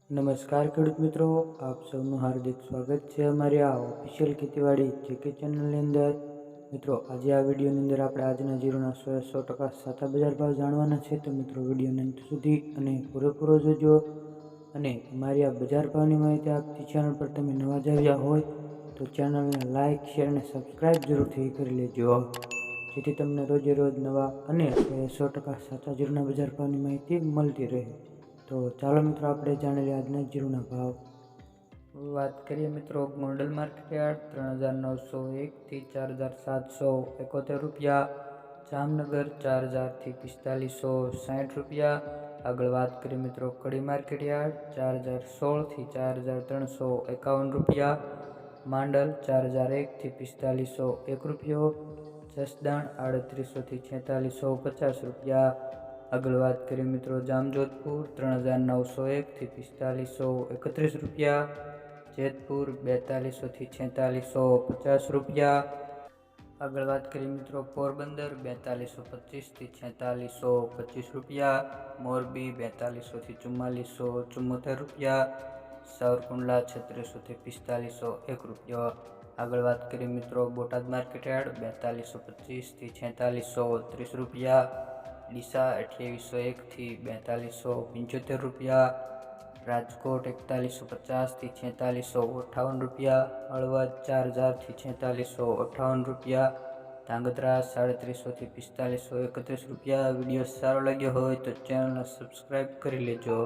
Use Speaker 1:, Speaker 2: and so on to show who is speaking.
Speaker 1: નમસ્કાર ખેડૂત મિત્રો, આપ સૌનું હાર્દિક સ્વાગત છે અમારી આ ઓફિશિયલ ખેતીવાડી જેકે ચેનલની અંદર. મિત્રો, આજે આ વિડીયોની અંદર આપણે આજના જીરુના 100% સાચા બજાર ભાવ જાણવાના છે. તો મિત્રો, વિડીયોને અંત સુધી અને પૂરેપૂરો જોજો. અને અમારી આ બજાર ભાવની માહિતી આપતી ચેનલ પર તમે નવા જ આવ્યા હોય તો ચેનલને લાઇક, શેર અને સબસ્ક્રાઈબ જરૂરથી કરી લેજો, જેથી તમને રોજે રોજ નવા અને 100% સાચા જીરુના બજાર ભાવની માહિતી મળતી રહે. તો ચાલો મિત્રો, આપણે જાણી લઈએ આજના જીરુના ભાવ. વાત કરીએ મિત્રો, ગોંડલ માર્કેટયાર્ડ 3901 થી 4771 રૂપિયા, જામનગર 4000 થી 4560 રૂપિયા. આગળ વાત કરીએ મિત્રો, કડી માર્કેટયાર્ડ 4016 થી 4351 રૂપિયા, માંડલ 4001 થી 4501 રૂપિયો, જસદણ 3800 થી 4650 રૂપિયા. આગળ વાત કરીએ મિત્રો, જામજોધપુર 3901 થી 4531 રૂપિયા, જેતપુર 4200 થી 4650 રૂપિયા. આગળ વાત કરીએ મિત્રો, પોરબંદર 4225 થી 4625 રૂપિયા, મોરબી 4200 થી 4474 રૂપિયા, સાવરકુંડલા 3600 થી 4501 રૂપિયો. આગળ વાત કરીએ મિત્રો, બોટાદ માર્કેટયાર્ડ 4225 થી 4630 રૂપિયા, ડીસા 2801 થી 4275 રૂપિયા, રાજકોટ 4150 થી 4658 રૂપિયા, હળવદ 4000 થી 4658 રૂપિયા, ધાંગધ્રા 3700 થી 4531 રૂપિયા. વિડીયો સારો લાગ્યો હોય તો ચેનલને સબસ્ક્રાઈબ કરી લેજો.